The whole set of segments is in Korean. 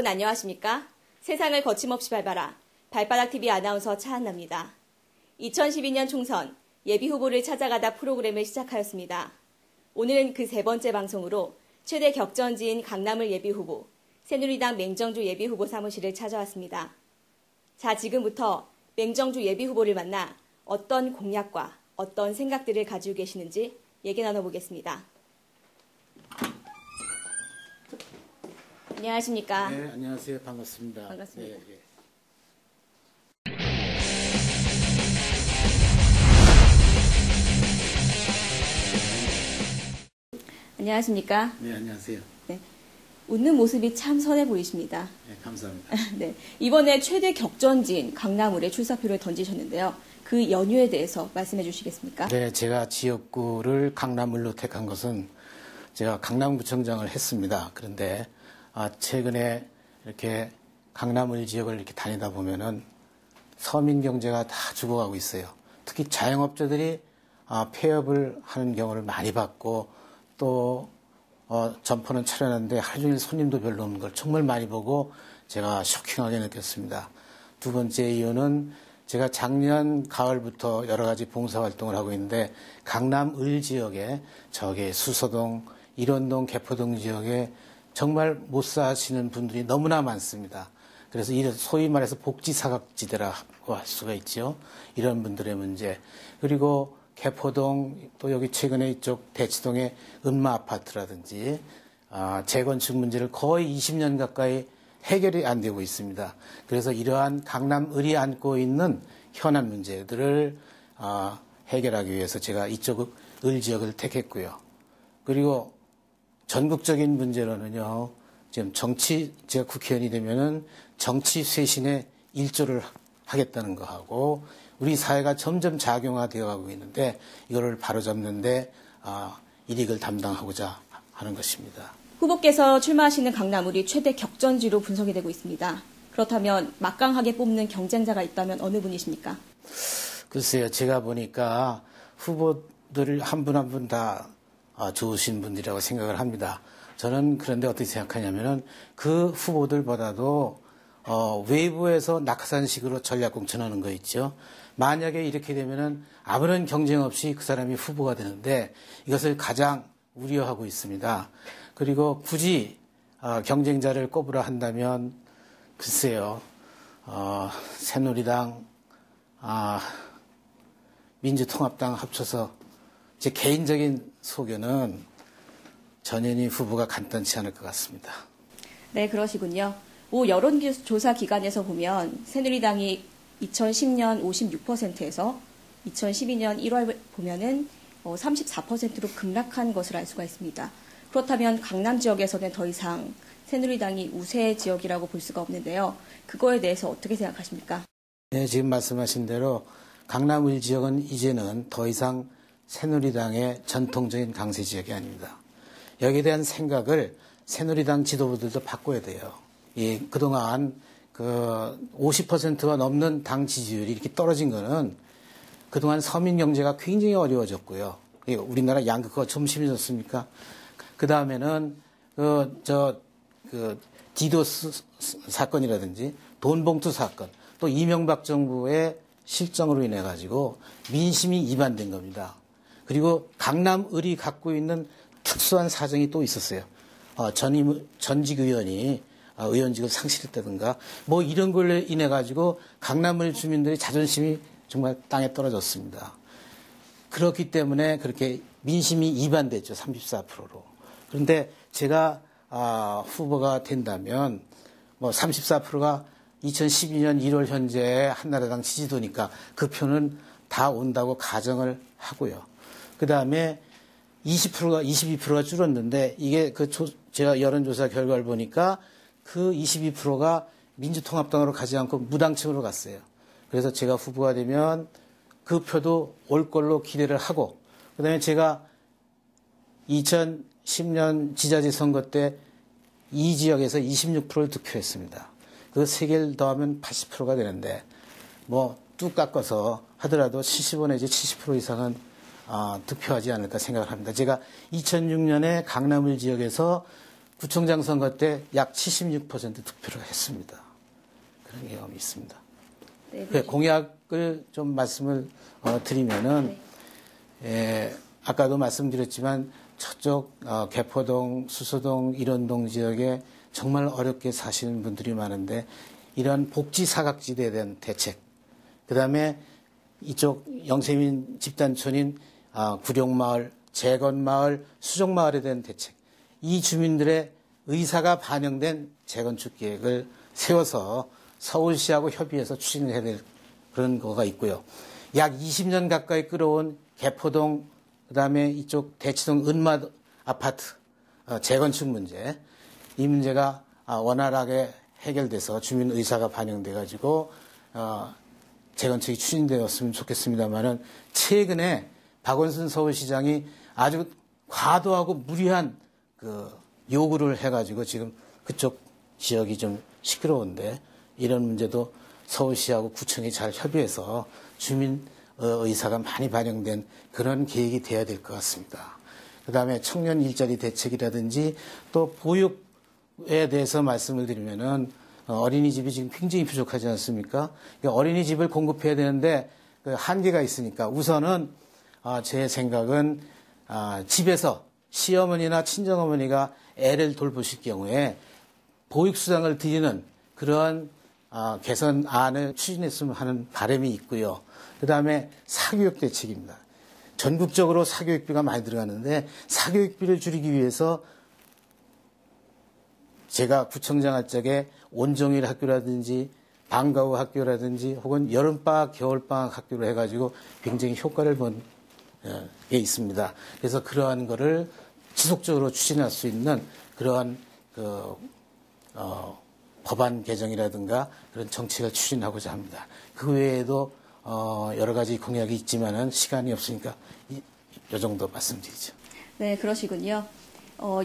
여러분 안녕하십니까? 세상을 거침없이 밟아라. 발바닥TV 아나운서 차한나입니다. 2012년 총선 예비후보를 찾아가다 프로그램을 시작하였습니다. 오늘은 그 세 번째 방송으로 최대 격전지인 강남을 예비후보, 새누리당 맹정주 예비후보 사무실을 찾아왔습니다. 자, 지금부터 맹정주 예비후보를 만나 어떤 공약과 어떤 생각들을 가지고 계시는지 얘기 나눠보겠습니다. 안녕하십니까? 네, 안녕하세요. 반갑습니다. 반갑습니다. 네, 안녕하십니까? 네, 안녕하세요. 네. 웃는 모습이 참 선해 보이십니다. 네, 감사합니다. 네. 이번에 최대 격전지인 강남을에 출사표를 던지셨는데요. 그 연유에 대해서 말씀해 주시겠습니까? 네, 제가 지역구를 강남을로 택한 것은 제가 강남구청장을 했습니다. 그런데 최근에 이렇게 강남을 지역을 이렇게 다니다 보면은 서민 경제가 다 죽어가고 있어요. 특히 자영업자들이 폐업을 하는 경우를 많이 봤고 또 점포는 차려놨는데 하루 종일 손님도 별로 없는 걸 정말 많이 보고 제가 쇼킹하게 느꼈습니다. 두 번째 이유는 제가 작년 가을부터 여러 가지 봉사활동을 하고 있는데 강남을 지역에 저기 수서동, 일원동, 개포동 지역에 정말 못 사시는 분들이 너무나 많습니다. 그래서 소위 말해서 복지사각지대라고 할 수가 있죠. 이런 분들의 문제. 그리고 개포동 또 여기 최근에 이쪽 대치동의 은마아파트라든지 재건축 문제를 거의 20년 가까이 해결이 안 되고 있습니다. 그래서 이러한 강남을이 안고 있는 현안 문제들을 해결하기 위해서 제가 이쪽 을 지역을 택했고요. 그리고 전국적인 문제로는요. 지금 제가 국회의원이 되면은 정치 쇄신에 일조를 하겠다는 거하고 우리 사회가 점점 작용화되어 가고 있는데 이거를 바로잡는데 일익을 담당하고자 하는 것입니다. 후보께서 출마하시는 강남을이 최대 격전지로 분석이 되고 있습니다. 그렇다면 막강하게 뽑는 경쟁자가 있다면 어느 분이십니까? 글쎄요. 제가 보니까 후보들 한 분 한 분 다 좋으신 분들이라고 생각을 합니다. 저는 그런데 어떻게 생각하냐면은 그 후보들보다도 외부에서 낙하산식으로 전략 공천하는 거 있죠. 만약에 이렇게 되면은 아무런 경쟁 없이 그 사람이 후보가 되는데 이것을 가장 우려하고 있습니다. 그리고 굳이 경쟁자를 꼽으라 한다면 글쎄요. 새누리당, 민주통합당 합쳐서 제 개인적인 소견은 전현희 후보가 간단치 않을 것 같습니다. 네, 그러시군요. 모 여론조사 기관에서 보면 새누리당이 2010년 56%에서 2012년 1월 보면은 34%로 급락한 것을 알 수가 있습니다. 그렇다면 강남 지역에서는 더 이상 새누리당이 우세 지역이라고 볼 수가 없는데요. 그거에 대해서 어떻게 생각하십니까? 네, 지금 말씀하신 대로 강남을 지역은 이제는 더 이상 새누리당의 전통적인 강세 지역이 아닙니다. 여기에 대한 생각을 새누리당 지도부들도 바꿔야 돼요. 그동안 50%가 넘는 당 지지율이 이렇게 떨어진 거는 그동안 서민 경제가 굉장히 어려워졌고요. 우리나라 양극화가 좀 심해졌습니까? 그 다음에는 디도스 사건이라든지 돈봉투 사건, 또 이명박 정부의 실정으로 인해 가지고 민심이 이반된 겁니다. 그리고 강남을이 갖고 있는 특수한 사정이 또 있었어요. 전직 의원이 의원직을 상실했다든가 뭐 이런 걸로 인해 가지고 강남을 주민들의 자존심이 정말 땅에 떨어졌습니다. 그렇기 때문에 그렇게 민심이 이반됐죠. 34%로. 그런데 제가 후보가 된다면 뭐 34%가 2012년 1월 현재 한나라당 지지도니까 그 표는 다 온다고 가정을 하고요. 그 다음에 22%가 줄었는데 이게 제가 여론조사 결과를 보니까 그 22%가 민주통합당으로 가지 않고 무당층으로 갔어요. 그래서 제가 후보가 되면 그 표도 올 걸로 기대를 하고 그 다음에 제가 2010년 지자체 선거 때 이 지역에서 26%를 득표했습니다. 그 3개를 더하면 80%가 되는데 뭐 뚝 깎아서 하더라도 75 내지 70% 이상은 득표하지 않을까 생각을 합니다. 제가 2006년에 강남을 지역에서 구청장 선거 때 약 76% 득표를 했습니다. 그런 경험이 있습니다. 네, 공약을 좀 말씀을 드리면은, 아까도 말씀드렸지만 저쪽 개포동, 수서동, 일원동 지역에 정말 어렵게 사시는 분들이 많은데 이런 복지 사각지대에 대한 대책, 그다음에 이쪽 영세민 집단촌인 구룡마을, 재건마을, 수정마을에 대한 대책, 이 주민들의 의사가 반영된 재건축 계획을 세워서 서울시하고 협의해서 추진을 해야 될 그런 거가 있고요. 약 20년 가까이 끌어온 개포동, 그다음에 이쪽 대치동 은마 아파트 재건축 문제, 이 문제가 원활하게 해결돼서 주민 의사가 반영돼 가지고 재건축이 추진되었으면 좋겠습니다만은 최근에 박원순 서울시장이 아주 과도하고 무리한 그 요구를 해가지고 지금 그쪽 지역이 좀 시끄러운데 이런 문제도 서울시하고 구청이 잘 협의해서 주민 의사가 많이 반영된 그런 계획이 돼야 될 것 같습니다. 그다음에 청년 일자리 대책이라든지 또 보육에 대해서 말씀을 드리면은 어린이집이 지금 굉장히 부족하지 않습니까? 그러니까 어린이집을 공급해야 되는데 그 한계가 있으니까 우선은 제 생각은 집에서 시어머니나 친정어머니가 애를 돌보실 경우에 보육수당을 드리는 그러한 개선안을 추진했으면 하는 바람이 있고요. 그다음에 사교육 대책입니다. 전국적으로 사교육비가 많이 들어가는데 사교육비를 줄이기 위해서 제가 구청장 할 적에 온종일 학교라든지 방과 후 학교라든지 혹은 여름방학, 겨울방학 학교로 해가지고 굉장히 효과를 본 게 있습니다. 그래서 그러한 거를 지속적으로 추진할 수 있는 그러한 법안 개정이라든가 그런 정책을 추진하고자 합니다. 그 외에도 여러 가지 공약이 있지만은 시간이 없으니까 이 정도 말씀드리죠. 네, 그러시군요.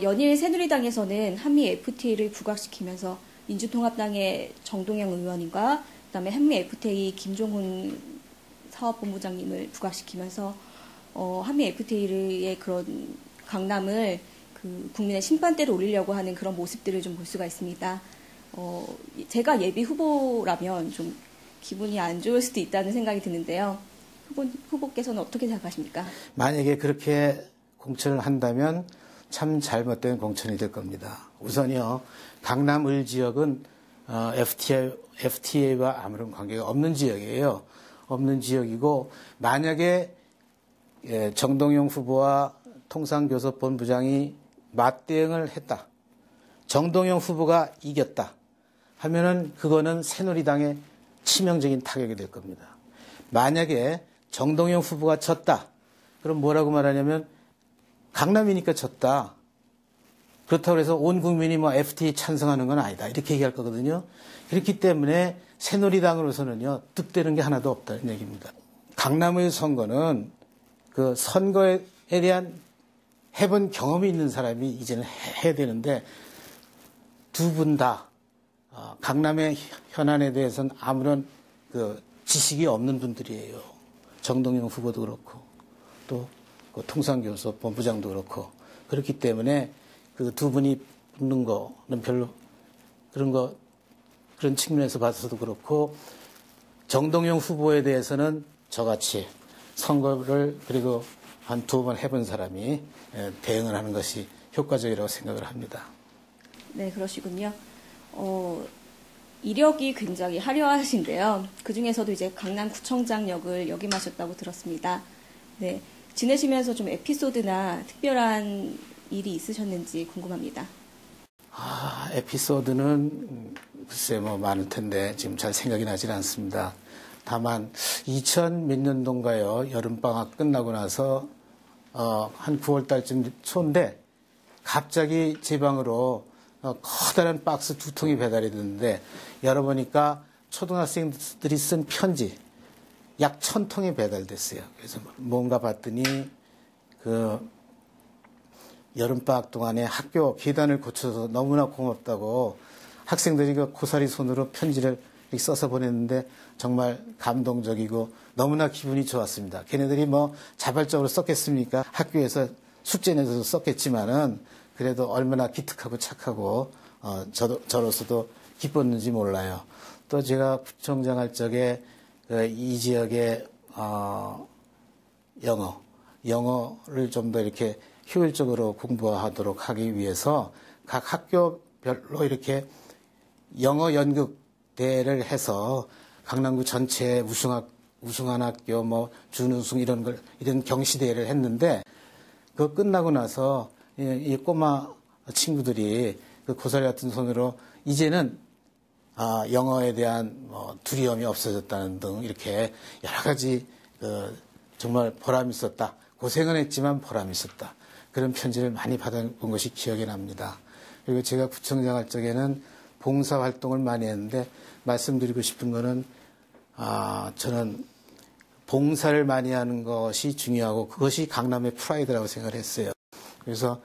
연일 새누리당에서는 한미 FTA를 부각시키면서 민주통합당의 정동영 의원님과 그다음에 한미 FTA 김종훈 사업본부장님을 부각시키면서 한미 FTA의 그런 강남을 그 국민의 심판대로 올리려고 하는 그런 모습들을 좀 볼 수가 있습니다. 제가 예비 후보라면 좀 기분이 안 좋을 수도 있다는 생각이 드는데요. 후보께서는 어떻게 생각하십니까? 만약에 그렇게 공천을 한다면 참 잘못된 공천이 될 겁니다. 우선요, 강남 을 지역은 FTA와 아무런 관계가 없는 지역이에요. 없는 지역이고 만약에 정동영 후보와 통상교섭본부장이 맞대응을 했다. 정동영 후보가 이겼다. 하면은 그거는 새누리당의 치명적인 타격이 될 겁니다. 만약에 정동영 후보가 졌다. 그럼 뭐라고 말하냐면 강남이니까 졌다. 그렇다고 해서 온 국민이 뭐 FTA 찬성하는 건 아니다. 이렇게 얘기할 거거든요. 그렇기 때문에 새누리당으로서는요, 득되는 게 하나도 없다는 얘기입니다. 강남의 선거는 그 선거에 대한 해본 경험이 있는 사람이 이제는 해야 되는데 두 분 다 강남의 현안에 대해서는 아무런 그 지식이 없는 분들이에요. 정동영 후보도 그렇고 또 그 통상교섭 본부장도 그렇고 그렇기 때문에 그 두 분이 붙는 거는 별로 그런 측면에서 봐서도 그렇고 정동영 후보에 대해서는 저같이 선거를 그리고 한 두 번 해본 사람이 대응을 하는 것이 효과적이라고 생각을 합니다. 네, 그러시군요. 이력이 굉장히 화려하신데요. 그 중에서도 이제 강남구청장 역을 역임하셨다고 들었습니다. 네, 지내시면서 좀 에피소드나 특별한 일이 있으셨는지 궁금합니다. 에피소드는 글쎄 뭐 많을 텐데 지금 잘 생각이 나질 않습니다. 다만 2000 몇 년도인가요? 여름방학 끝나고 나서 한 9월 달쯤 초인데 갑자기 제 방으로 커다란 박스 2통이 배달이 됐는데 열어보니까 초등학생들이 쓴 편지 약 1000통이 배달됐어요. 그래서 뭔가 봤더니 그 여름방학 동안에 학교 계단을 고쳐서 너무나 고맙다고 학생들이 그 고사리 손으로 편지를 써서 보냈는데 정말 감동적이고 너무나 기분이 좋았습니다. 걔네들이 뭐 자발적으로 썼겠습니까? 학교에서 숙제 내서 썼겠지만은 그래도 얼마나 기특하고 착하고 저로서도 기뻤는지 몰라요. 또 제가 구청장 할 적에 이 지역의 영어를 좀 더 이렇게 효율적으로 공부하도록 하기 위해서 각 학교별로 이렇게 영어 연극대회를 해서 강남구 전체 우승한 학교, 뭐 준우승 이런 경시대회를 했는데 그거 끝나고 나서 이 꼬마 친구들이 그 고사리 같은 손으로 이제는 영어에 대한 두려움이 없어졌다는 등 이렇게 여러 가지 정말 보람이 있었다. 고생은 했지만 보람이 있었다. 그런 편지를 많이 받아본 것이 기억이 납니다. 그리고 제가 구청장 할 적에는 봉사활동을 많이 했는데 말씀드리고 싶은 거는 저는 봉사를 많이 하는 것이 중요하고 그것이 강남의 프라이드라고 생각을 했어요. 그래서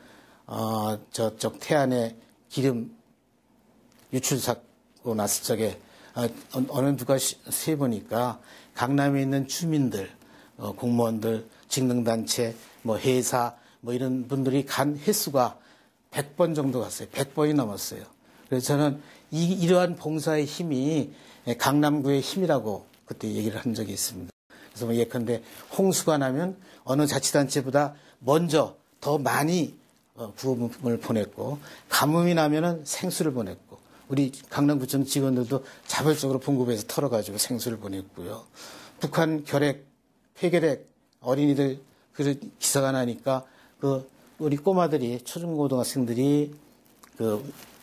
저쪽 태안에 기름 유출 사고 났을 적에 어느 누가 세보니까 강남에 있는 주민들, 공무원들, 직능단체, 뭐 회사, 뭐 이런 분들이 간 횟수가 100번 정도 갔어요. 100번이 넘었어요. 그래서 저는 이러한 봉사의 힘이 강남구의 힘이라고 그때 얘기를 한 적이 있습니다. 그래서 뭐 예컨대 홍수가 나면 어느 자치단체보다 먼저 더 많이 구호물을 보냈고, 가뭄이 나면은 생수를 보냈고, 우리 강남구청 직원들도 자발적으로 봉급에서 털어가지고 생수를 보냈고요. 북한 폐결핵 어린이들 그 기사가 나니까 우리 꼬마들이 초중고등학생들이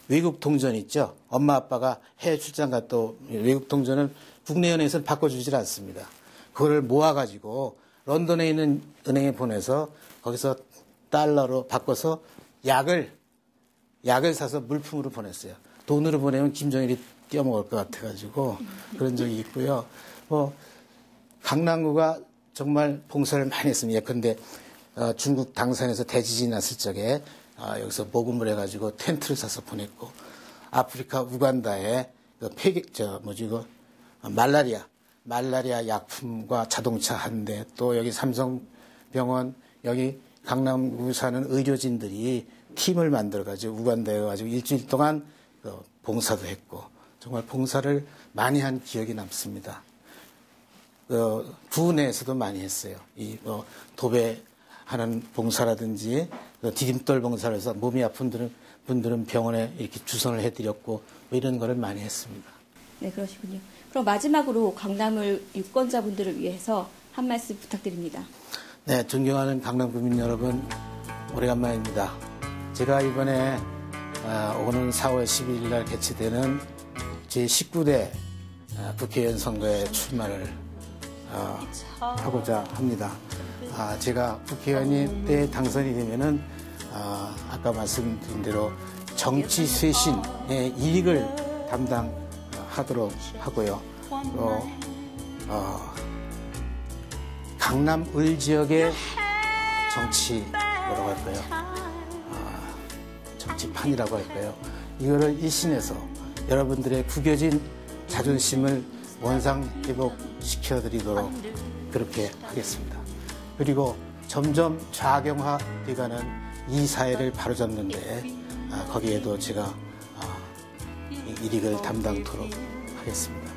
외국 동전 있죠. 엄마 아빠가 해외 출장 갔다 외국 동전을 국내 은행에서는 바꿔주질 않습니다. 그걸 모아가지고 런던에 있는 은행에 보내서 거기서 달러로 바꿔서 약을 사서 물품으로 보냈어요. 돈으로 보내면 김정일이 떼어먹을 것 같아가지고 그런 적이 있고요. 강남구가 정말 봉사를 많이 했습니다. 예컨대 중국 당산에서 대지진이 났을 적에 여기서 모금을 해가지고 텐트를 사서 보냈고, 아프리카 우간다에 말라리아 약품과 자동차 한 대, 또 여기 삼성병원, 여기 강남구 사는 의료진들이 팀을 만들어가지고 우간다에 가지고 일주일 동안 봉사도 했고, 정말 봉사를 많이 한 기억이 남습니다. 구 내에서도 많이 했어요. 도배하는 봉사라든지 디딤돌 봉사를 해서 몸이 아픈 분들은 병원에 이렇게 주선을 해드렸고 이런 거를 많이 했습니다. 네, 그러시군요. 그럼 마지막으로 강남을 유권자분들을 위해서 한 말씀 부탁드립니다. 네, 존경하는 강남구민 여러분, 오래간만입니다. 제가 이번에 오는 4월 12일 날 개최되는 제19대 국회의원 선거에 출마를 하고자 합니다. 제가 국회의원이 때 당선이 되면은 아까 말씀드린 대로 정치 쇄신의 이익을 담당하도록 하고요. 강남 을 지역의 뭐라고 할까요? 정치판이라고 할까요? 이거를 일신해서 여러분들의 구겨진 자존심을 원상 회복시켜드리도록 그렇게 하겠습니다. 그리고 점점 좌경화돼가는 이 사회를 바로잡는데 거기에도 제가 일익을 담당토록 하겠습니다.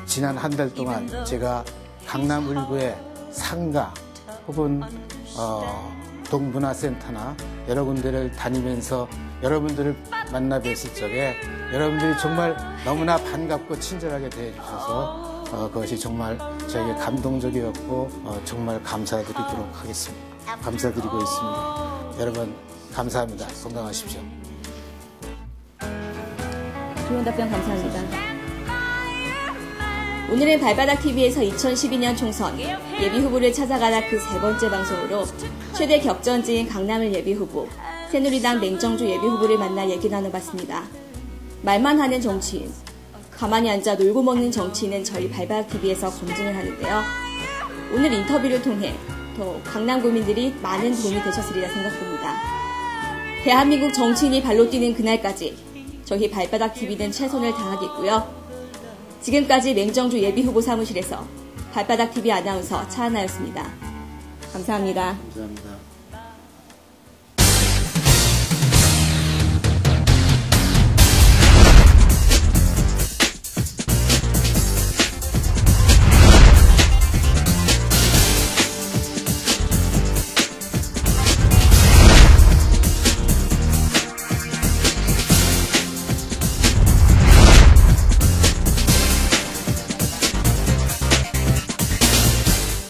지난 한 달 동안 제가 강남 을구의 상가 혹은 동문화센터나 여러 군데를 다니면서 여러분들을 만나 뵀을 적에 여러분들이 정말 너무나 반갑고 친절하게 대해주셔서 그것이 정말 저에게 감동적이었고 정말 감사드리도록 하겠습니다. 감사드리고 있습니다. 여러분 감사합니다. 건강하십시오. 좋은 답변 감사합니다. 오늘은 발바닥TV에서 2012년 총선 예비후보를 찾아가다 그 세 번째 방송으로 최대 격전지인 강남을 예비후보, 새누리당 맹정주 예비후보를 만나 얘기 나눠봤습니다. 말만 하는 정치인, 가만히 앉아 놀고 먹는 정치인은 저희 발바닥TV에서 검증을 하는데요. 오늘 인터뷰를 통해 더 강남구민들이 많은 도움이 되셨으리라 생각됩니다. 대한민국 정치인이 발로 뛰는 그날까지 저희 발바닥TV는 최선을 다하겠고요. 지금까지 맹정주 예비후보 사무실에서 발바닥TV 아나운서 차하나였습니다. 감사합니다. 감사합니다.